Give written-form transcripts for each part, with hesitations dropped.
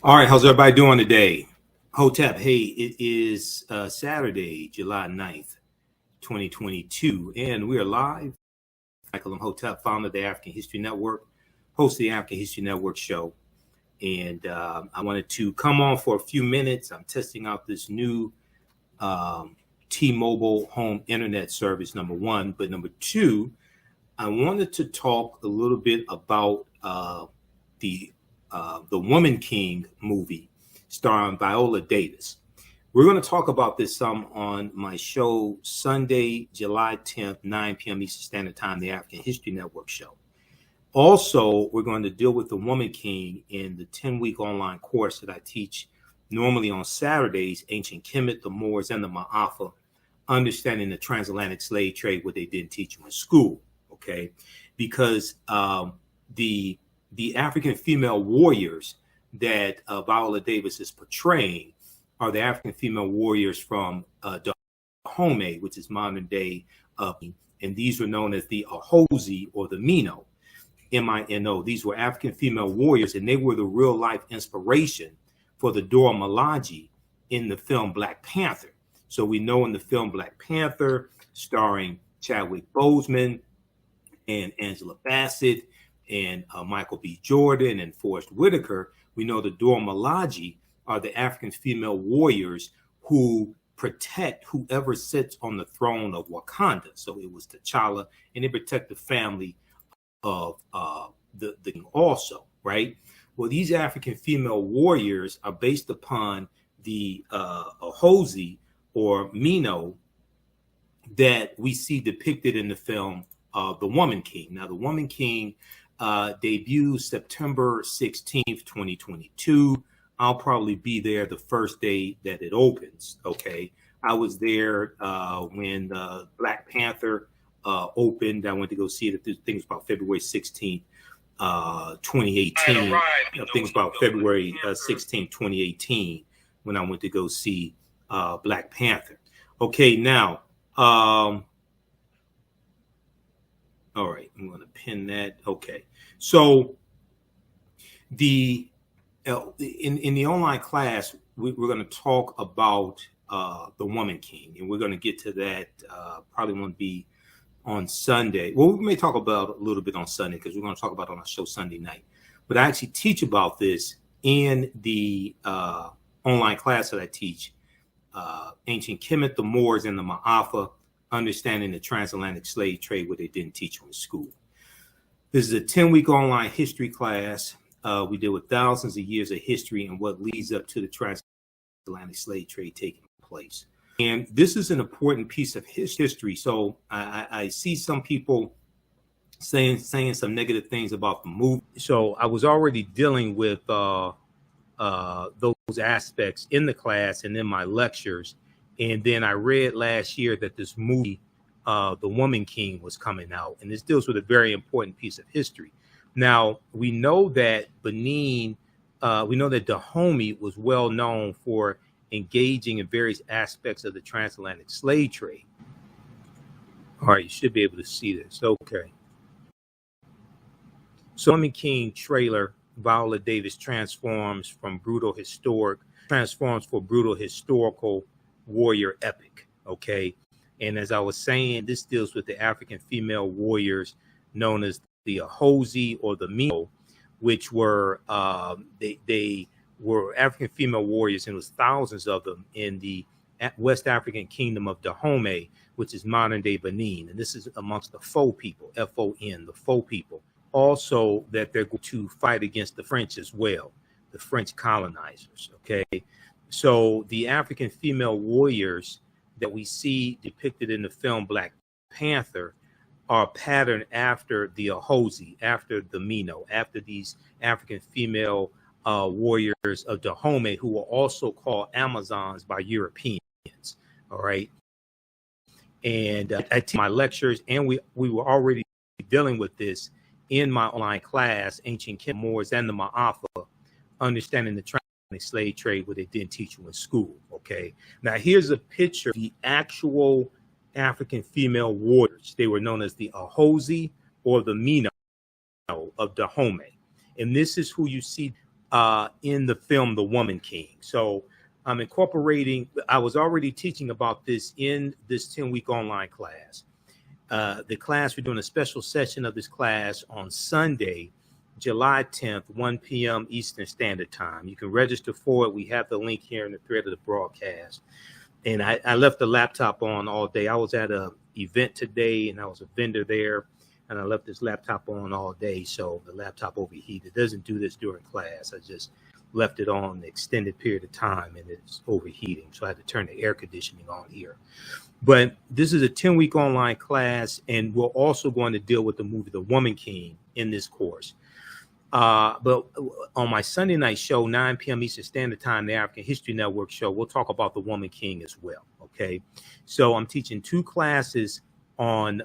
All right, how's everybody doing today? Hotep, hey, it is Saturday, July 9th, 2022, and we are live. Michael Hotep, founder of the African History Network, host of the African History Network show. And I wanted to come on for a few minutes. I'm testing out this new T-Mobile home internet service, number one. But number two, I wanted to talk a little bit about the Woman King movie starring Viola Davis. We're going to talk about this some on my show Sunday, July 10th, 9 p.m. Eastern Standard Time, the African History Network show. Also, we're going to deal with the Woman King in the 10-week online course that I teach normally on Saturdays, Ancient Kemet, the Moors, and the Ma'afa, understanding the transatlantic slave trade, what they didn't teach you in school, okay? Because the African female warriors that Viola Davis is portraying are the African female warriors from Dahomey, which is modern day, and these were known as the Ahozi or the Mino, M-I-N-O. These were African female warriors, and they were the real life inspiration for the Dora Milaje in the film Black Panther. So we know in the film Black Panther, starring Chadwick Boseman and Angela Bassett, and Michael B. Jordan and Forrest Whitaker, we know the Dora Milaje are the African female warriors who protect whoever sits on the throne of Wakanda. So it was T'Challa, and they protect the family of the king also, right? Well, these African female warriors are based upon the Ahozi or Mino that we see depicted in the film The Woman King. Now, The Woman King debuted September 16th, 2022. I'll probably be there the first day that it opens, okay? I was there when Black Panther opened. I went to go see it. I think it was about February 16th, 2018. I think it was about February 16th, 2018 when I went to go see Black Panther. Okay, now, all right, I'm going to pin that. Okay, so in the online class, we're going to talk about the Woman King, and we're going to get to that. Probably won't be on Sunday. Well, we may talk about a little bit on Sunday because we're going to talk about it on our show Sunday night. But I actually teach about this in the online class that I teach, Ancient Kemet, the Moors, and the Ma'afa, understanding the transatlantic slave trade, what they didn't teach you in school. This is a 10-week online history class. We deal with thousands of years of history and what leads up to the transatlantic slave trade taking place. And this is an important piece of history. So I see some people saying some negative things about the movie. So I was already dealing with those aspects in the class and in my lectures. And then I read last year that this movie, The Woman King, was coming out. And this deals with a very important piece of history. Now, we know that Benin, we know that Dahomey was well known for engaging in various aspects of the transatlantic slave trade. All right, you should be able to see this. Okay. So, Woman King trailer, Viola Davis transforms for brutal historical warrior epic. Okay. And as I was saying, this deals with the African female warriors known as the Ahozi or the Mino, which were they were African female warriors, and it was thousands of them in the West African kingdom of Dahomey, which is modern day Benin. And this is amongst the Faux people, F-O-N, the Faux people. Also that they're going to fight against the French as well, the French colonizers, okay? So the African female warriors that we see depicted in the film Black Panther are patterned after the Ahozi, after the Mino, after these African female warriors of Dahomey, who were also called Amazons by Europeans, all right? And I teach my lectures, and we were already dealing with this in my online class, Ancient Kemet, Moors, and the Ma'afa, understanding the slave trade, what they didn't teach you in school, okay? Now, here's a picture of the actual African female warriors. They were known as the Ahozi or the Mino of Dahomey. And this is who you see in the film The Woman King. So I'm incorporating, I was already teaching about this in this 10-week online class. The class, we're doing a special session of this class on Sunday, July 10th, 1 p.m. Eastern Standard Time. You can register for it. We have the link here in the thread of the broadcast. And I left the laptop on all day. I was at an event today, and I was a vendor there, and I left this laptop on all day, so the laptop overheated. It doesn't do this during class. I just left it on an extended period of time, and it's overheating, so I had to turn the air conditioning on here. But this is a 10-week online class, and we're also going to deal with the movie The Woman King in this course. But on my Sunday night show, 9 p.m. Eastern Standard Time, the African History Network show, we'll talk about The Woman King as well, okay? So I'm teaching 2 classes on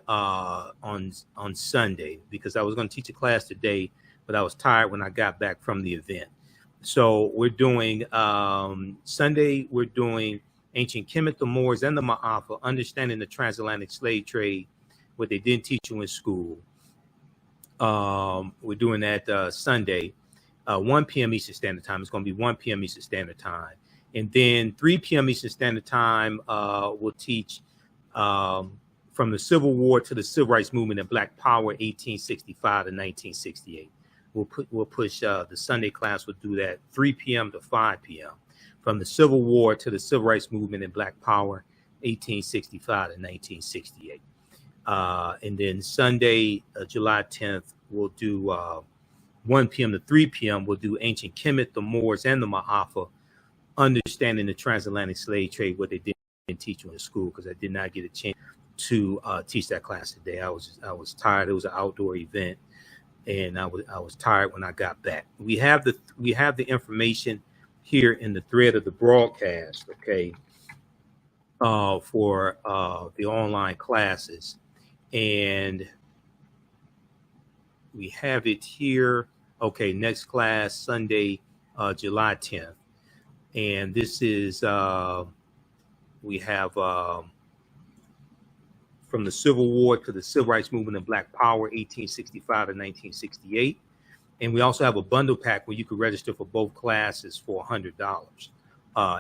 Sunday, because I was going to teach a class today, but I was tired when I got back from the event. So we're doing Sunday, we're doing Ancient Kemet, the Moors, and the Ma'afa, Understanding the Transatlantic Slave Trade, what they didn't teach you in school. We're doing that Sunday, 1 p.m. Eastern Standard Time. It's going to be 1 p.m. Eastern Standard Time. And then 3 p.m. Eastern Standard Time, we'll teach from the Civil War to the Civil Rights Movement and Black Power, 1865 to 1968. We'll push the Sunday class. We'll do that 3 p.m. to 5 p.m. From the Civil War to the Civil Rights Movement and Black Power, 1865 to 1968. And then Sunday, July 10th, we'll do 1 p.m. to 3 p.m. We'll do Ancient Kemet, the Moors, and the Ma'afa, Understanding the Transatlantic Slave Trade, what they didn't teach you in school, because I did not get a chance to teach that class today. I was tired. It was an outdoor event, and I was tired when I got back. We have the information here in the thread of the broadcast, okay, for the online classes, and we have it here. Okay, next class Sunday, July 10th, and this is we have from the Civil War to the Civil Rights Movement and Black Power, 1865 to 1968. And we also have a bundle pack where you could register for both classes for $100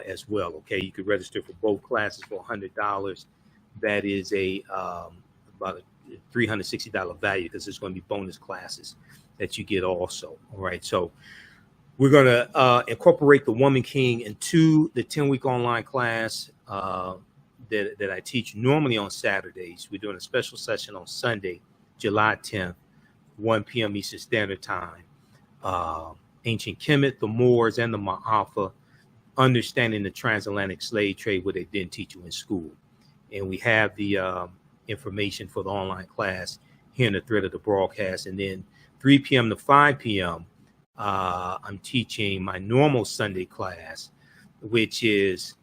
as well. Okay, you could register for both classes for $100. That is about a $360 value, because there's going to be bonus classes that you get also. All right, so we're going to incorporate The Woman King into the 10-week online class that I teach normally on Saturdays. We're doing a special session on Sunday, July 10th, 1 p.m. Eastern Standard Time. Ancient Kemet, the Moors, and the Ma'afa, Understanding the Transatlantic Slave Trade, what they didn't teach you in school. And we have the information for the online class here in the thread of the broadcast. And then 3 p.m. to 5 p.m., I'm teaching my normal Sunday class, which is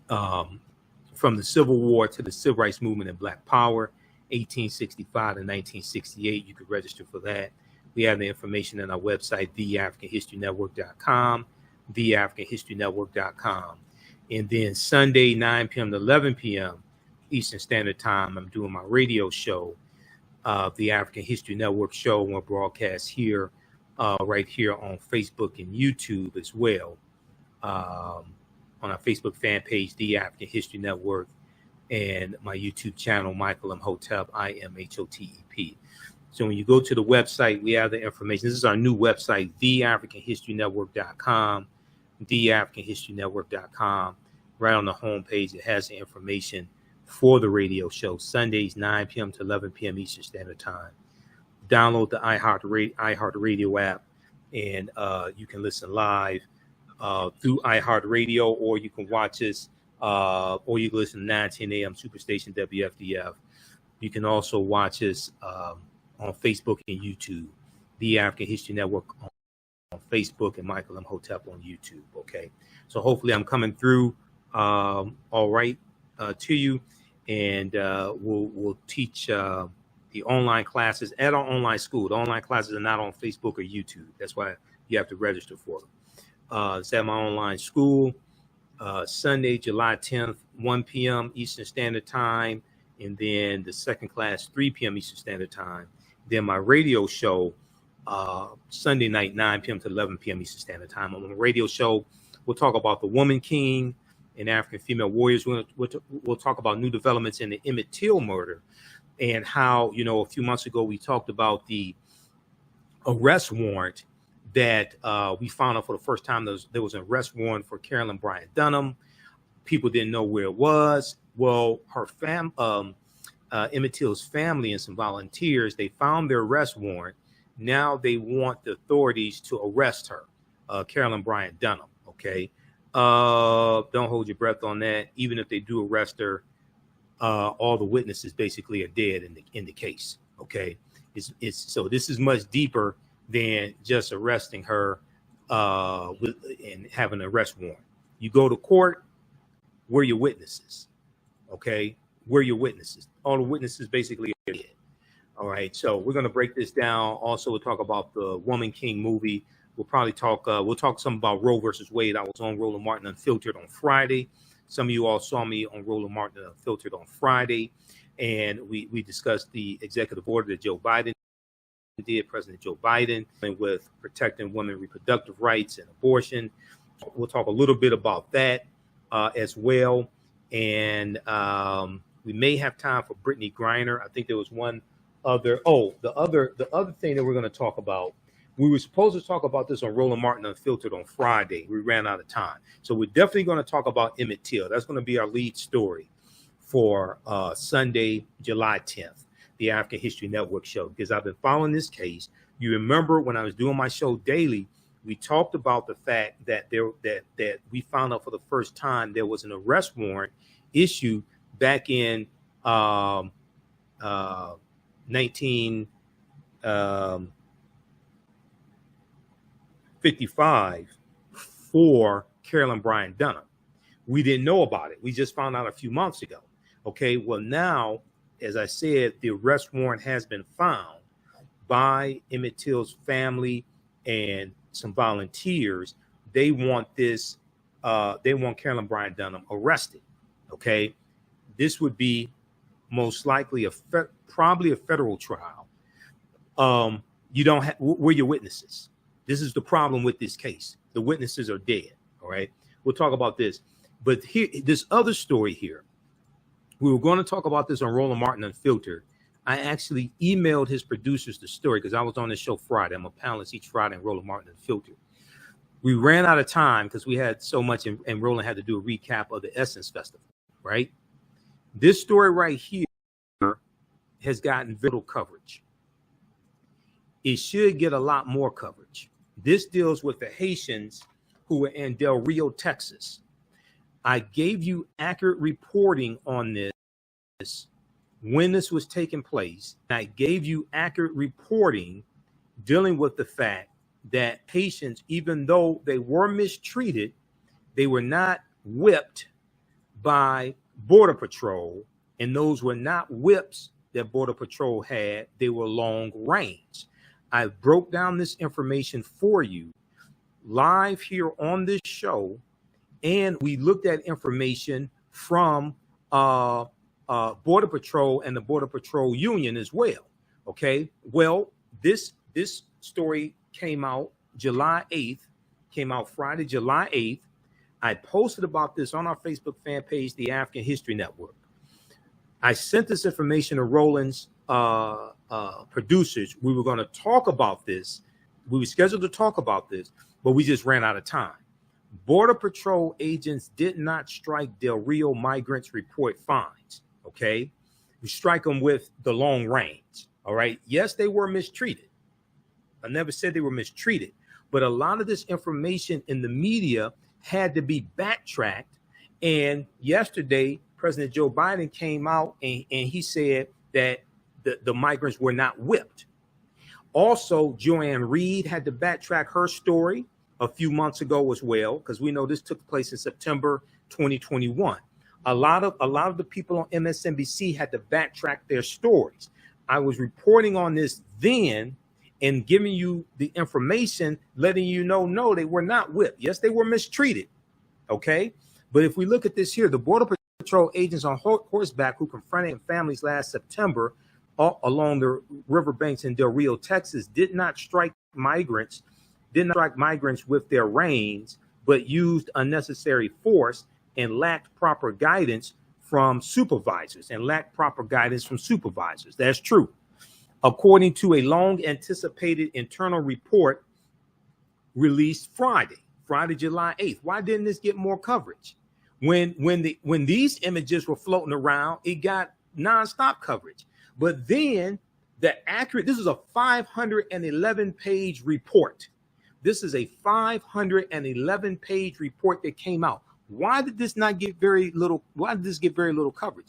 from the Civil War to the Civil Rights Movement and Black Power, 1865 to 1968. You could register for that. We have the information on our website, theafricanhistorynetwork.com, theafricanhistorynetwork.com. And then Sunday, 9 p.m. to 11 p.m. Eastern Standard Time, I'm doing my radio show, the African History Network show. We'll broadcast here, right here on Facebook and YouTube as well. On our Facebook fan page, The African History Network, and my YouTube channel, Michael Imhotep, IMHOTEP. So when you go to the website, we have the information. This is our new website, theafricanhistorynetwork.com, theafricanhistorynetwork.com. Right on the homepage, it has the information for the radio show, Sundays, 9 p.m. to 11 p.m. Eastern Standard Time. Download the iHeartRadio app, and you can listen live through iHeartRadio, or you can watch us, or you can listen to 910 a.m. Superstation WFDF. You can also watch us on Facebook and YouTube, The African History Network on Facebook, and Michael Imhotep on YouTube. Okay, so hopefully I'm coming through all right to you, and we'll teach the online classes at our online school. The online classes are not on Facebook or YouTube. That's why you have to register for them. It's at my online school, Sunday, July 10th, 1 p.m. Eastern Standard Time, and then the second class, 3 p.m. Eastern Standard Time. Then my radio show Sunday night, 9 p.m. to 11 p.m. Eastern Standard Time. On the radio show, we'll talk about the woman king and African female warriors. We'll talk about new developments in the Emmett Till murder and how, a few months ago we talked about the arrest warrant that we found out for the first time. There was an arrest warrant for Carolyn Bryant Dunham. People didn't know where it was. Well, her Emmett Till's family and some volunteers, they found their arrest warrant. Now they want the authorities to arrest her, Carolyn Bryant Dunham. Okay, don't hold your breath on that. Even if they do arrest her, all the witnesses basically are dead in the case. Okay, so this is much deeper than just arresting her and having an arrest warrant. You go to court, where are your witnesses? Okay, where are your witnesses? All the witnesses basically are dead. All right, so we're going to break this down. Also, we'll talk about the Woman King movie. We'll probably talk. We'll talk some about Roe versus Wade. I was on Roland Martin Unfiltered on Friday. Some of you all saw me on Roland Martin Unfiltered on Friday, and we discussed the executive order that Joe Biden did, President Joe Biden, with protecting women's reproductive rights and abortion. We'll talk a little bit about that as well, and we may have time for Brittany Griner. I think there was one other. Oh, the other thing that we're going to talk about. We were supposed to talk about this on Roland Martin Unfiltered on Friday. We ran out of time, so we're definitely going to talk about Emmett Till. That's going to be our lead story for Sunday, July 10th, the African History Network show, because I've been following this case. You remember when I was doing my show daily, we talked about the fact that that we found out for the first time there was an arrest warrant issued back in 1955 for Carolyn Bryant Dunham. We didn't know about it. We just found out a few months ago. Okay, well now, as I said, the arrest warrant has been found by Emmett Till's family and some volunteers. They want this. They want Carolyn Bryant Dunham arrested. Okay, this would be most likely probably a federal trial. You don't have. Where are your witnesses? This is the problem with this case. The witnesses are dead. All right, we'll talk about this. But here, this other story here. We were going to talk about this on Roland Martin Unfiltered. I actually emailed his producers the story because I was on the show Friday. I'm a panelist each Friday in Roland Martin Unfiltered. We ran out of time because we had so much, and Roland had to do a recap of the Essence Festival, right? This story right here has gotten little coverage. It should get a lot more coverage. This deals with the Haitians who were in Del Rio, Texas. I gave you accurate reporting on this when this was taking place. I gave you accurate reporting dealing with the fact that Haitians, even though they were mistreated, they were not whipped by Border Patrol, and those were not whips that Border Patrol had. They were long range. I broke down this information for you live here on this show. And we looked at information from Border Patrol and the Border Patrol Union as well. Okay. Well, this story came out July 8th, came out Friday, July 8th. I posted about this on our Facebook fan page, the African History Network. I sent this information to Roland's producers. We were going to talk about this. We were scheduled to talk about this, but we just ran out of time. Border Patrol agents did not strike Del Rio migrants report fines. Okay. We strike them with the long range. All right. Yes, they were mistreated. I never said they were mistreated, but a lot of this information in the media had to be backtracked. And yesterday, President Joe Biden came out and he said that the migrants were not whipped. Also, Joanne Reed had to backtrack her story a few months ago as well, because we know this took place in September 2021. A lot of the people on MSNBC had to backtrack their stories. I was reporting on this then and giving you the information, letting you know, no, they were not whipped. Yes, they were mistreated. Okay. But if we look at this here, the Border Patrol agents on horseback who confronted families last September along the riverbanks in Del Rio, Texas, did not strike migrants with their reins, but used unnecessary force and lacked proper guidance from supervisors. That's true. According to a long anticipated internal report released Friday, July 8th. Why didn't this get more coverage? When these images were floating around, it got nonstop coverage. But then this is a 511-page report. This is a 511-page report that came out. Why did this get very little coverage?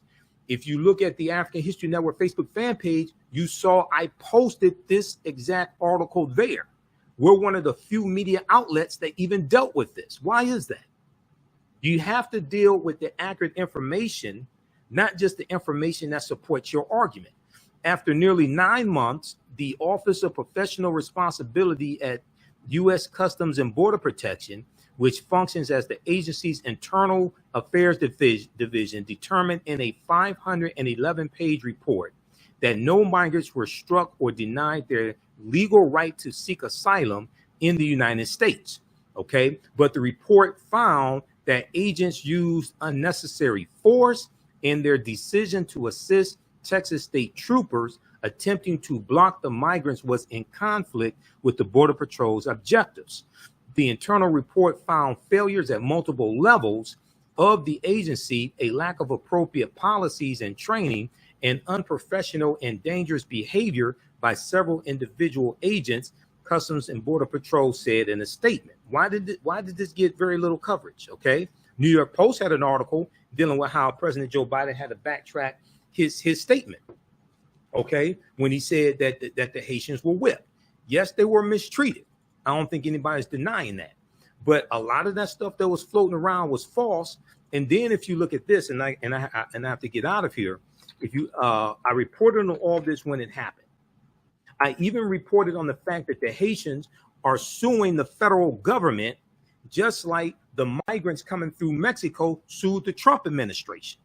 If you look at the African History Network Facebook fan page, you saw I posted this exact article there. We're one of the few media outlets that even dealt with this. Why is that? You have to deal with the accurate information, not just the information that supports your argument. After nearly 9 months, the Office of Professional Responsibility at U.S. Customs and Border Protection, which functions as the agency's internal affairs division, determined in a 511-page report that no migrants were struck or denied their legal right to seek asylum in the United States. Okay, but the report found that agents used unnecessary force in their decision to assist Texas state troopers attempting to block the migrants was in conflict with the Border Patrol's objectives. The internal report found failures at multiple levels of the agency, a lack of appropriate policies and training, and unprofessional and dangerous behavior by several individual agents, Customs and Border Patrol said in a statement. Why did this get very little coverage? Okay, New York Post had an article dealing with how President Joe Biden had to backtrack his statement. Okay, when he said that the Haitians were whipped. Yes, they were mistreated. I don't think anybody's denying that. But a lot of that stuff that was floating around was false. And then if you look at this, and I have to get out of here. I reported on all this when it happened. I even reported on the fact that the Haitians are suing the federal government, just like the migrants coming through Mexico sued the Trump administration.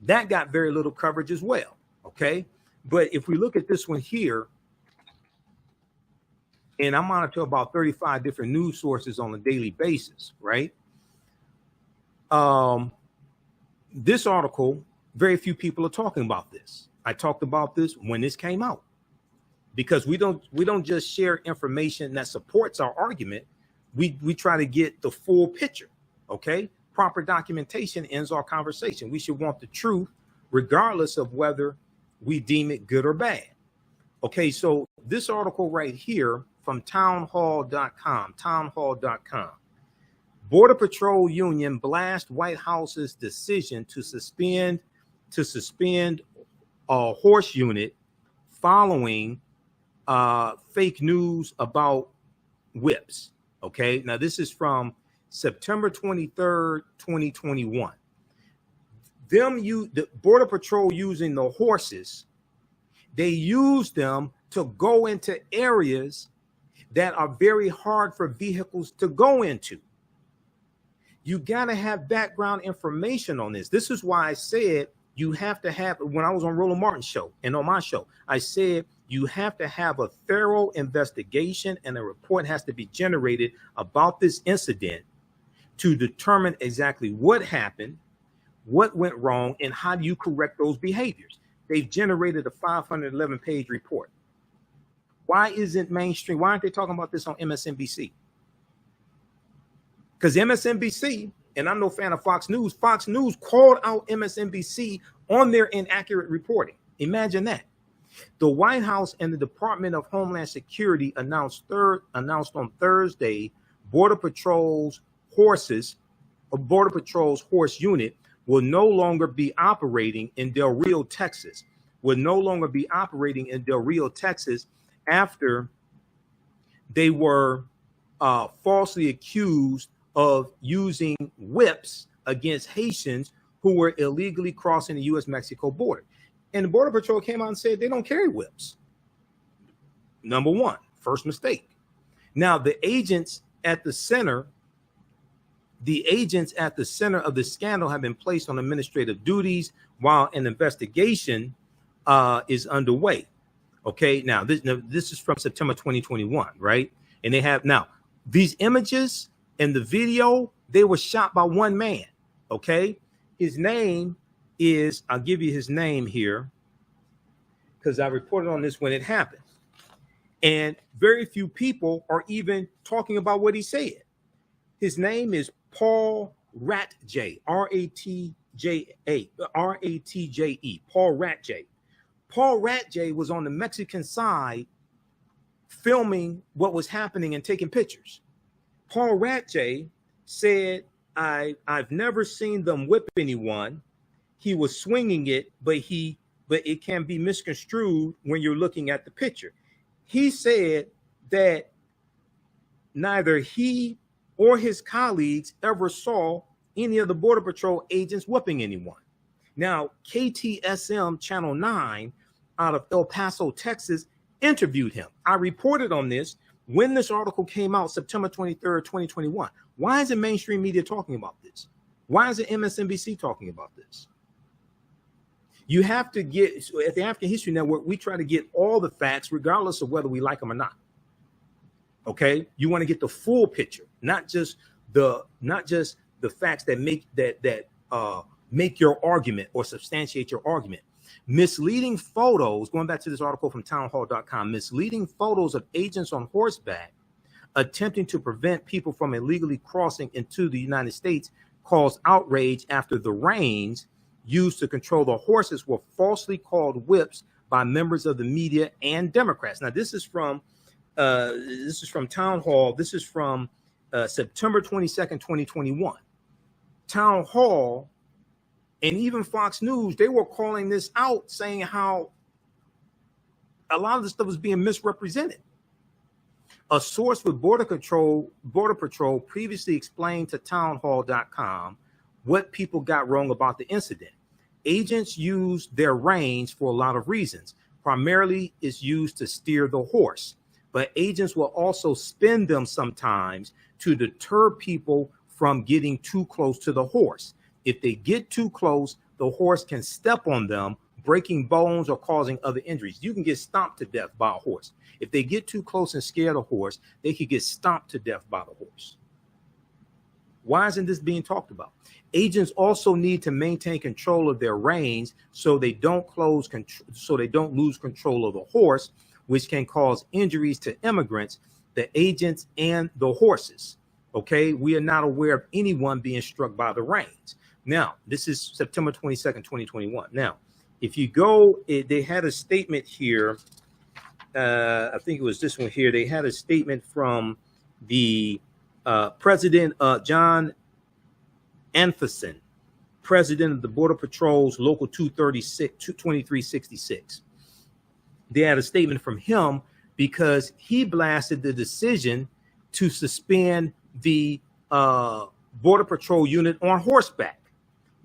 That got very little coverage as well. Okay, but if we look at this one here, and I monitor about 35 different news sources on a daily basis, right? This article, very few people are talking about this. I talked about this when this came out, because we don't just share information that supports our argument. We try to get the full picture. Okay, proper documentation ends our conversation. We should want the truth, regardless of whether we deem it good or bad. Okay, so this article right here from townhall.com, Border Patrol Union blast White House's decision to suspend a horse unit following fake news about whips. Okay, now this is from September 23rd, 2021. The Border Patrol using the horses, they use them to go into areas that are very hard for vehicles to go into. You got to have background information on this. This is why I said you have to have, when I was on Roland Martin's show and on my show, I said you have to have a thorough investigation and a report has to be generated about this incident to determine exactly what happened, what went wrong, and how do you correct those behaviors. They've generated a 511-page report. Why isn't mainstream? Why aren't they talking about this on MSNBC? Because MSNBC, and I'm no fan of Fox News called out MSNBC on their inaccurate reporting. Imagine that. The White House and the Department of Homeland Security announced on Thursday Border Patrol's horse unit will no longer be operating in Del Rio, Texas. After they were falsely accused of using whips against Haitians who were illegally crossing the U.S.-Mexico border. And the Border Patrol came out and said they don't carry whips. Number one, first mistake. Now, the agents at the center of the scandal have been placed on administrative duties while an investigation is underway. Okay, now this is from September 2021, right? And they have now these images and the video, they were shot by one man. Okay, his name is, I'll give you his name here because I reported on this when it happened. And very few people are even talking about what he said. His name is Paul Ratje, R-A-T-J-E, Paul Ratje. Paul Ratje was on the Mexican side filming what was happening and taking pictures. Paul Ratje said, I've never seen them whip anyone. He was swinging it, but it can be misconstrued when you're looking at the picture. He said that neither he or his colleagues ever saw any of the Border Patrol agents whipping anyone. Now, KTSM Channel 9 out of El Paso, Texas, interviewed him. I reported on this when this article came out, September 23rd, 2021. Why isn't mainstream media talking about this? Why isn't MSNBC talking about this? You have to get, at the African History Network, we try to get all the facts, regardless of whether we like them or not. Okay, you want to get the full picture, not just the facts that make your argument or substantiate your argument. Misleading photos, going back to this article from townhall.com, misleading photos of agents on horseback attempting to prevent people from illegally crossing into the United States caused outrage after the reins used to control the horses were falsely called whips by members of the media and Democrats. Now, this is from Town Hall. This is from September 22nd, 2021. Town Hall and even Fox News, they were calling this out, saying how a lot of the stuff was being misrepresented. A source with Border Patrol previously explained to townhall.com what people got wrong about the incident. Agents use their reins for a lot of reasons. Primarily, it's used to steer the horse, but agents will also spin them sometimes to deter people from getting too close to the horse. If they get too close, the horse can step on them, breaking bones or causing other injuries. You can get stomped to death by a horse. If they get too close and scare the horse, they could get stomped to death by the horse. Why isn't this being talked about? Agents also need to maintain control of their reins so they don't lose control of the horse, which can cause injuries to immigrants, the agents, and the horses. Okay, we are not aware of anyone being struck by the reins. Now, this is September 22nd, 2021. Now, if you go, they had a statement here. I think it was this one here. They had a statement from the President John Anferson, President of the Border Patrol's Local 2366. They had a statement from him because he blasted the decision to suspend the Border Patrol unit on horseback.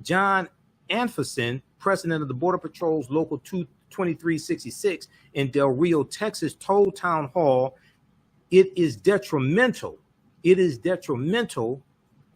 John Anferson, President of the Border Patrol's Local 2366 in Del Rio, Texas, told Town Hall it is detrimental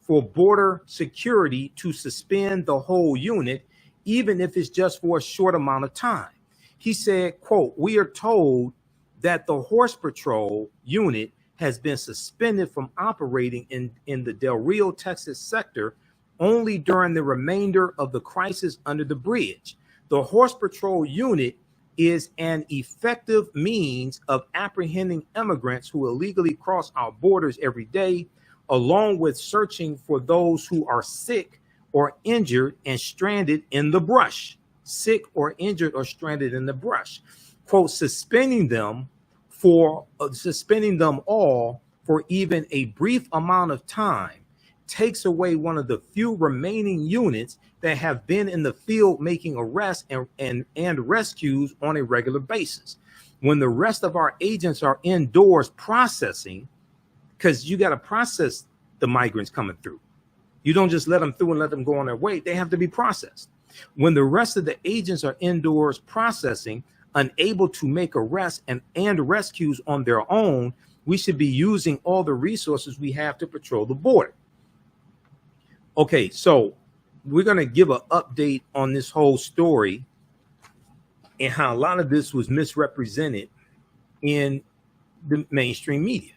for border security to suspend the whole unit, even if it's just for a short amount of time. He said, quote, "We are told that the Horse Patrol unit has been suspended from operating in the Del Rio, Texas sector only during the remainder of the crisis under the bridge. The Horse Patrol unit is an effective means of apprehending immigrants who illegally cross our borders every day, along with searching for those who are sick or injured and stranded in the brush." Sick or injured or stranded in the brush. Quote, suspending them all for even a brief amount of time takes away one of the few remaining units that have been in the field making arrests and rescues on a regular basis. When the rest of our agents are indoors processing, because you got to process the migrants coming through. You don't just let them through and let them go on their way. They have to be processed. When the rest of the agents are indoors processing, unable to make arrests and rescues on their own, we should be using all the resources we have to patrol the border. Okay, so we're going to give an update on this whole story. and how a lot of this was misrepresented in the mainstream media.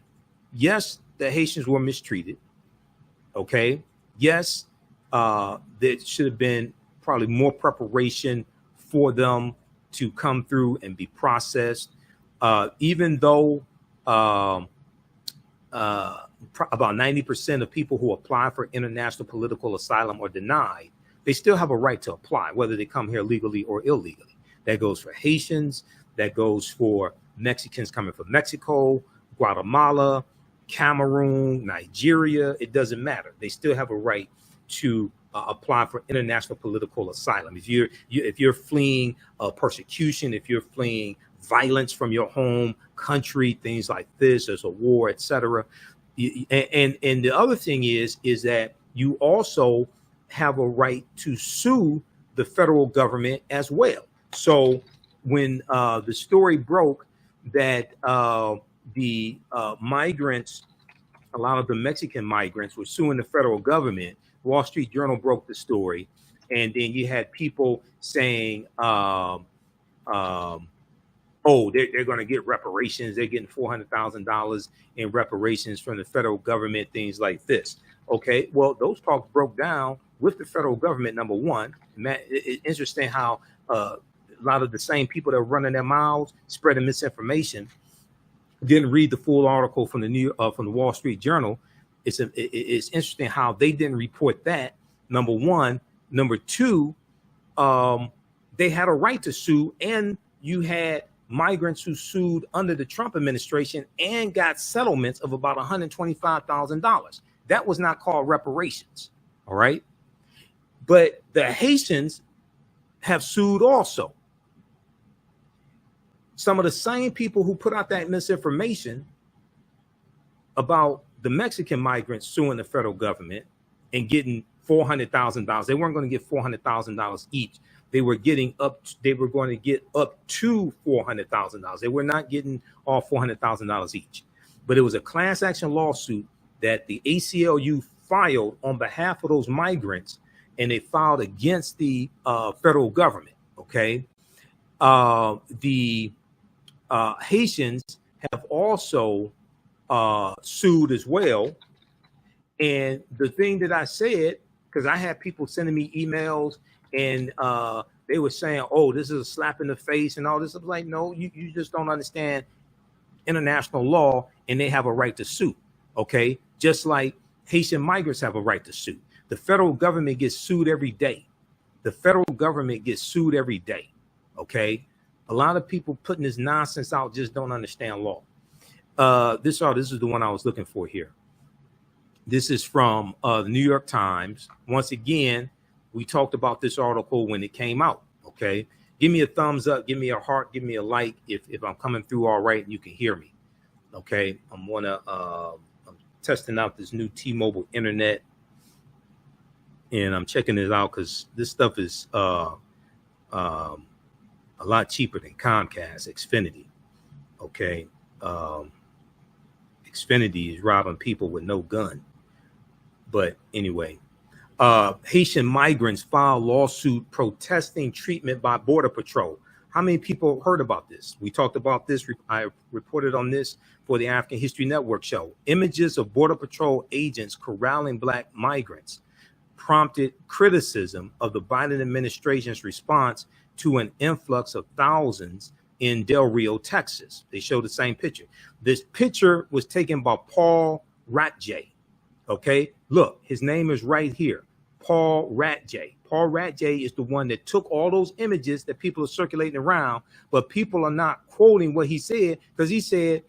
Yes, the Haitians were mistreated. Okay. Yes, there should have been probably more preparation for them to come through and be processed. Even though about 90% of people who apply for international political asylum are denied, they still have a right to apply, whether they come here legally or illegally. That goes for Haitians. That goes for Mexicans coming from Mexico, Guatemala, Cameroon, Nigeria. It doesn't matter. They still have a right to apply for international political asylum. If you're fleeing persecution, if you're fleeing violence from your home country, things like this, there's a war, etc. And the other thing is that you also have a right to sue the federal government as well. So when the story broke that the migrants, a lot of the Mexican migrants were suing the federal government, Wall Street Journal broke the story. And then you had people saying, oh, they're going to get reparations. They're getting $400,000 in reparations from the federal government, things like this. Okay, well, those talks broke down with the federal government, number one. It's interesting how a lot of the same people that were running their mouths, spreading misinformation, didn't read the full article from the Wall Street Journal. It's interesting how they didn't report that, number one. Number two, they had a right to sue, and you had migrants who sued under the Trump administration and got settlements of about $125,000. That was not called reparations. All right. But the Haitians have sued also. Some of the same people who put out that misinformation about the Mexican migrants suing the federal government and getting $400,000. They weren't going to get $400,000 each. They were going to get up to $400,000. They were not getting all $400,000 each. But it was a class action lawsuit that the ACLU filed on behalf of those migrants, and they filed against the federal government. Okay. The Haitians have also sued as well. And the thing that I said, because I had people sending me emails and they were saying, oh, this is a slap in the face and all this. I was like, no, you just don't understand international law, and they have a right to sue. Okay. Just like Haitian migrants have a right to sue. The federal government gets sued every day. The federal government gets sued every day. Okay. A lot of people putting this nonsense out just don't understand law. This is the one I was looking for here. This is from the New York Times. Once again, we talked about this article when it came out. Okay. Give me a thumbs up. Give me a heart. Give me a like if I'm coming through all right and you can hear me. Okay. I'm testing out this new T-Mobile internet, and I'm checking it out because this stuff is a lot cheaper than Comcast, Xfinity. Okay. Xfinity is robbing people with no gun. But anyway, Haitian migrants file lawsuit protesting treatment by Border Patrol. How many people heard about this? We talked about this. I reported on this for the African History Network show. Images of Border Patrol agents corralling Black migrants prompted criticism of the Biden administration's response to an influx of thousands in Del Rio, Texas. They show the same picture. This picture was taken by Paul Ratje. Okay, look, his name is right here, Paul Ratje. Paul Ratje is the one that took all those images that people are circulating around, but people are not quoting what he said, because he said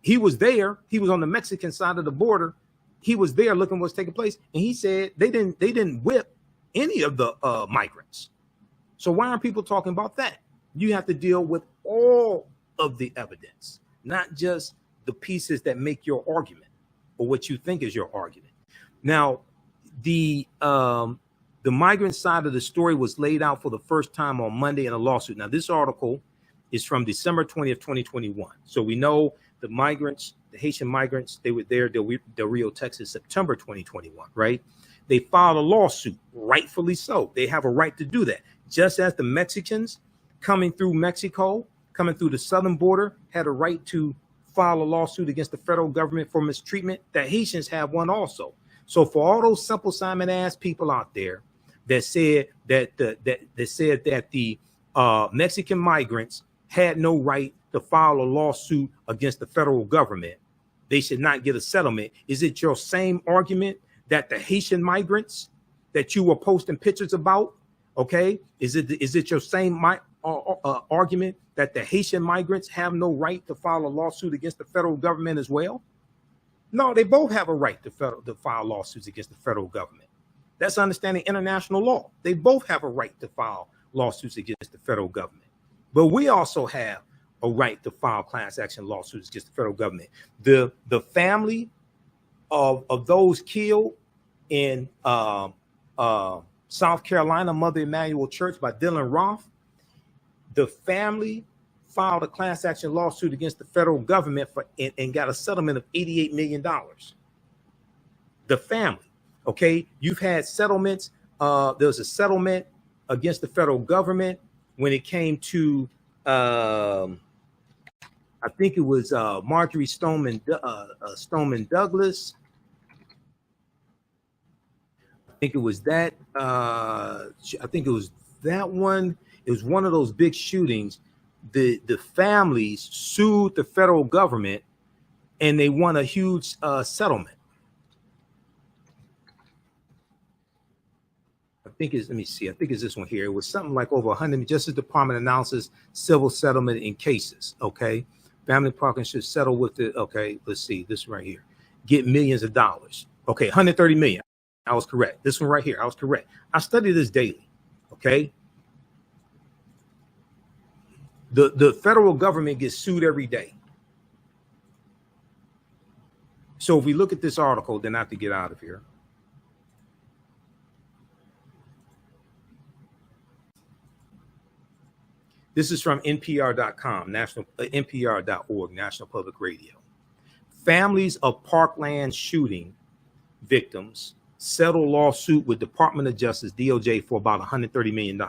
he was there. He was on the Mexican side of the border. He was there looking what's taking place, and he said they didn't whip any of the migrants. So why aren't people talking about that? You have to deal with all of the evidence, not just the pieces that make your argument or what you think is your argument. Now, the migrant side of the story was laid out for the first time on Monday in a lawsuit. Now, this article is from December 20th, 2021. So we know the migrants, the Haitian migrants, they were there, Del Rio, Texas, September 2021, right? They filed a lawsuit, rightfully so. They have a right to do that. Just as the Mexicans coming through Mexico, coming through the southern border, had a right to file a lawsuit against the federal government for mistreatment. The Haitians have one also. So for all those simple Simon ass people out there that said that the Mexican migrants had no right to file a lawsuit against the federal government, they should not get a settlement. Is it your same argument that the Haitian migrants that you were posting pictures about? Okay, is it your same argument that the Haitian migrants have no right to file a lawsuit against the federal government as well? No, they both have a right to file lawsuits against the federal government. That's understanding international law. They both have a right to file lawsuits against the federal government. But we also have a right to file class action lawsuits against the federal government. The family of those killed in South Carolina, Mother Emanuel Church by Dylan Roth, the family filed a class action lawsuit against the federal government and got a settlement of $88 million. The family, okay? You've had settlements. There was a settlement against the federal government when it came to, I think it was Marjorie Stoneman Douglas. I think it was that. I think it was that one. It was one of those big shootings. The families sued the federal government, and they won a huge settlement. I think it's, let me see. I think it's this one here. It was something like over 100. Justice Department announces civil settlement in cases. Okay, family parking should settle with it. Okay, let's see this right here. Get millions of dollars. Okay, 130 million. I was correct. This one right here. I was correct. I study this daily. Okay. The federal government gets sued every day. So if we look at this article, then I have to get out of here. This is from NPR.com, NPR.org, National Public Radio. Families of Parkland shooting victims settle lawsuit with Department of Justice, DOJ, for about $130 million.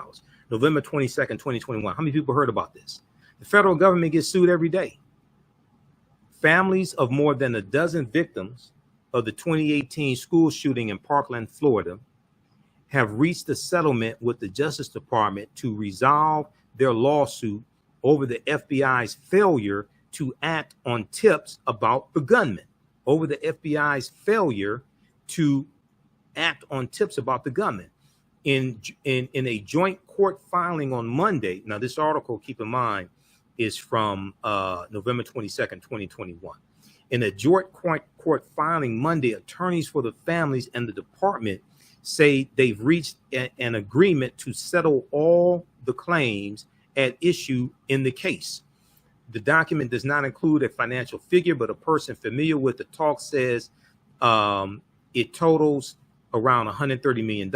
November 22nd, 2021. How many people heard about this? The federal government gets sued every day. Families of more than a dozen victims of the 2018 school shooting in Parkland, Florida, have reached a settlement with the Justice Department to resolve their lawsuit over the FBI's failure to act on tips about the gunman. Over the FBI's failure to act on tips about the gunman. In a joint court filing on Monday. Now, this article, keep in mind, is from November 22nd, 2021. In a joint court filing Monday, attorneys for the families and the department say they've reached an agreement to settle all the claims at issue in the case. The document does not include a financial figure, but a person familiar with the talk says it totals around $130 million.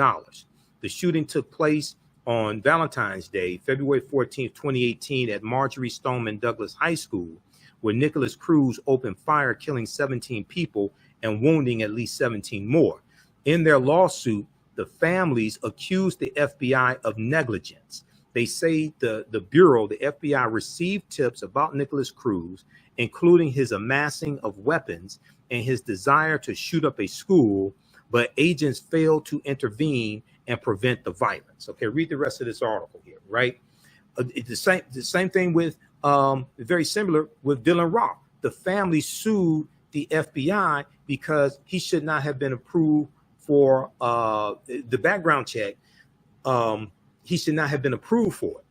The shooting took place on Valentine's Day, February 14th, 2018, at Marjorie Stoneman Douglas High School, where Nicholas Cruz opened fire, killing 17 people and wounding at least 17 more. In their lawsuit, the families accused the FBI of negligence. They say the Bureau, the FBI, received tips about Nicholas Cruz, including his amassing of weapons and his desire to shoot up a school, but agents failed to intervene and prevent the violence. Okay, read the rest of this article here, right? The same thing with, very similar with Dylan Roth. The family sued the FBI because he should not have been approved for the background check. He should not have been approved for it.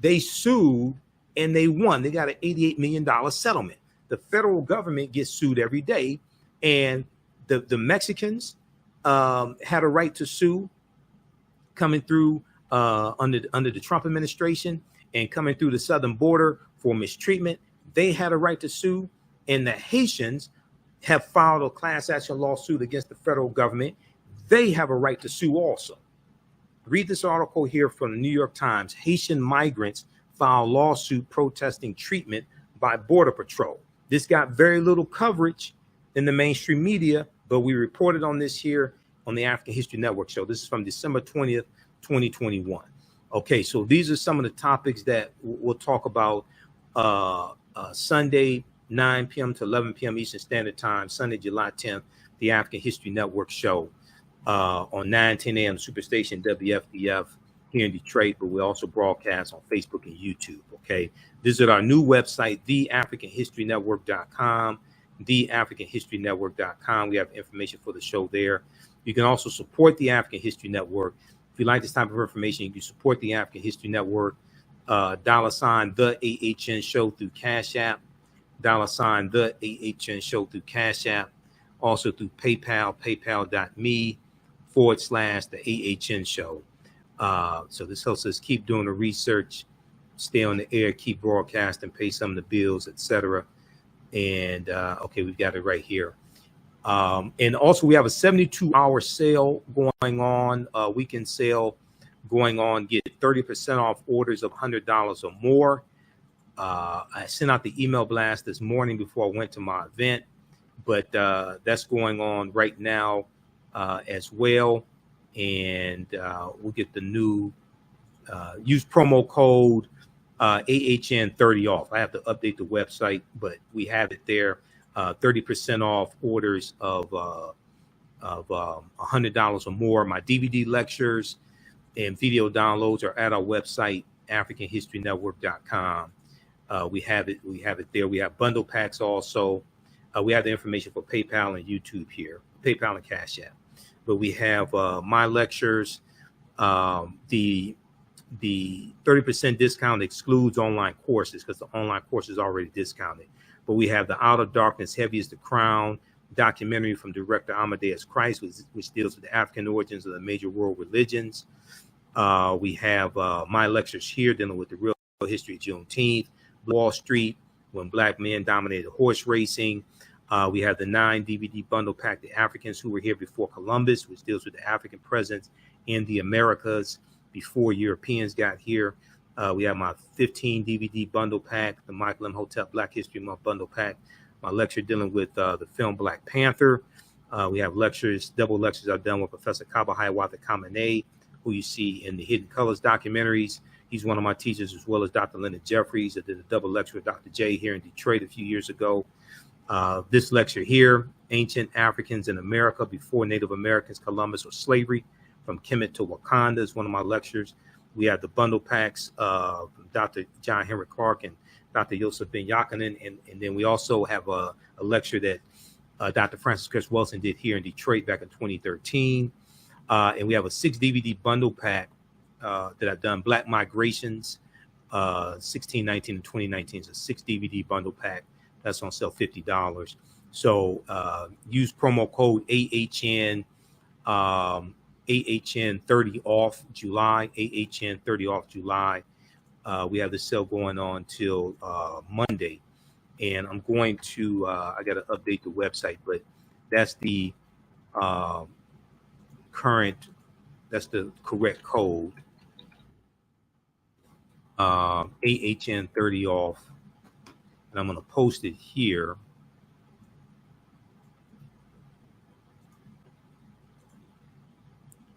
They sued and they won. They got an $88 million settlement. The federal government gets sued every day, and the Mexicans had a right to sue, coming through under the Trump administration and coming through the southern border for mistreatment. They had a right to sue, and the Haitians have filed a class action lawsuit against the federal government. They have a right to sue also. Read this article here from the New York Times. Haitian migrants file lawsuit protesting treatment by Border Patrol. This got very little coverage in the mainstream media, but we reported on this here on the African History Network show. This is from December 20th, 2021. Okay, so these are some of the topics that we'll talk about Sunday, 9 p.m. to 11 p.m. Eastern Standard Time, Sunday, July 10th, the African History Network show on 9:10 a.m. Superstation WFDF here in Detroit, but we also broadcast on Facebook and YouTube. Okay, visit our new website, theafricanhistorynetwork.com, theafricanhistorynetwork.com. We have information for the show there. You can also support the African History Network. If you like this type of information, you can support the African History Network, $, the AHN show through Cash App, $, the AHN show through Cash App, also through PayPal, paypal.me/the AHN show. So this helps us keep doing the research, stay on the air, keep broadcasting, pay some of the bills, etc. And okay, we've got it right here. And also we have a 72-hour sale going on, weekend sale going on. Get 30% off orders of $100 or more. I sent out the email blast this morning before I went to my event, but that's going on right now as well. And we'll get the new, use promo code AHN30 off. I have to update the website, but we have it there. 30% off orders of $100 or more. My DVD lectures and video downloads are at our website, AfricanHistoryNetwork.com. We have it there. We have bundle packs also. We have the information for PayPal and YouTube here, PayPal and Cash App. But we have my lectures. The 30% discount excludes online courses because the online course is already discounted. But we have the Out of Darkness, Heavy is the Crown documentary from director Amadeus Christ, which deals with the African origins of the major world religions. We have my lectures here dealing with the real history of Juneteenth, Wall Street, when black men dominated horse racing. We have the 9 DVD bundle pack, The Africans Who Were Here Before Columbus, which deals with the African presence in the Americas before Europeans got here. We have my 15 DVD bundle pack, the Michael Imhotep Black History Month bundle pack, my lecture dealing with the film Black Panther. We have lectures, double lectures I've done with Professor Kaba Hiawatha Kamene, who you see in the Hidden Colors documentaries. He's one of my teachers, as well as Dr. Leonard Jeffries. I did a double lecture with Dr. J here in Detroit a few years ago. This lecture here, Ancient Africans in America Before Native Americans, Columbus, or Slavery, from Kemet to Wakanda, is one of my lectures. We have the bundle packs from Dr. John Henry Clark and Dr. Yosef Ben Yakinen. And then we also have a lecture that Dr. Francis Chris Wilson did here in Detroit back in 2013. And we have a 6 DVD bundle pack that I've done, Black Migrations, 1619 and 2019. It's a 6 DVD bundle pack. That's on sale, $50. So use promo code AHN, AHN30 off July, AHN30 off July. We have the sale going on till Monday. And I'm going to, I got to update the website, but that's the that's the correct code. AHN30 off. And I'm going to post it here.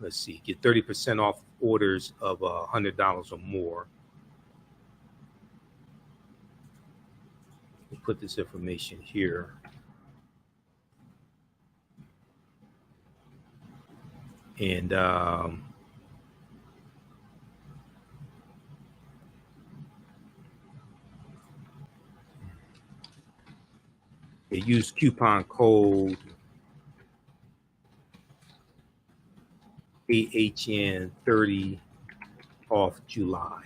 Let's see, get 30% off orders of $100 or more. We'll put this information here. And use coupon code AHN30 off July.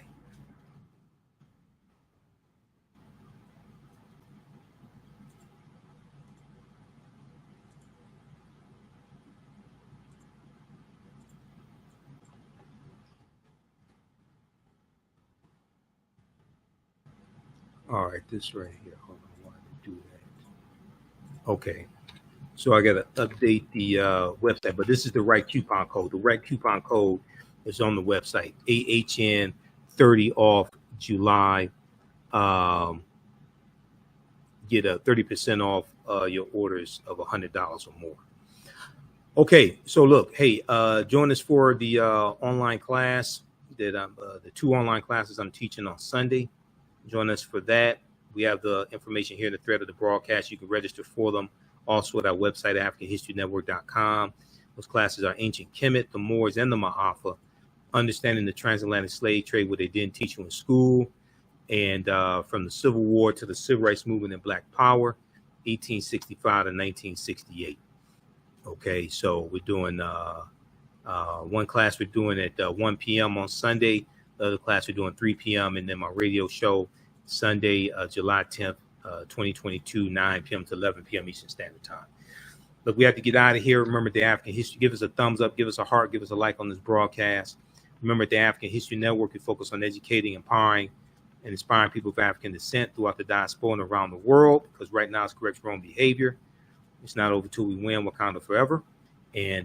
All right, this right here. Hold on, why did I do that? Okay. So I got to update the website, but this is the right coupon code. The right coupon code is on the website, AHN30 off July. Get a 30% off your orders of $100 or more. Okay, so look, hey, join us for the online class. the 2 online classes I'm teaching on Sunday. Join us for that. We have the information here in the thread of the broadcast. You can register for them also at our website, AfricanHistoryNetwork.com. Those classes are Ancient Kemet, the Moors, and the Ma'afa, understanding the transatlantic slave trade, what they didn't teach you in school, and from the Civil War to the Civil Rights Movement and Black Power, 1865 to 1968. Okay, so we're doing one class we're doing at 1 p.m. on Sunday. The other class we're doing 3 p.m. And then my radio show Sunday, July 10th, 2022, 9 p.m. to 11 p.m. Eastern Standard Time. Look, we have to get out of here. Remember the African History. Give us a thumbs up. Give us a heart. Give us a like on this broadcast. Remember the African History Network. We focus on educating, empowering, and inspiring people of African descent throughout the diaspora and around the world. Because right now it's correct wrong behavior. It's not over till we win. Wakanda forever. And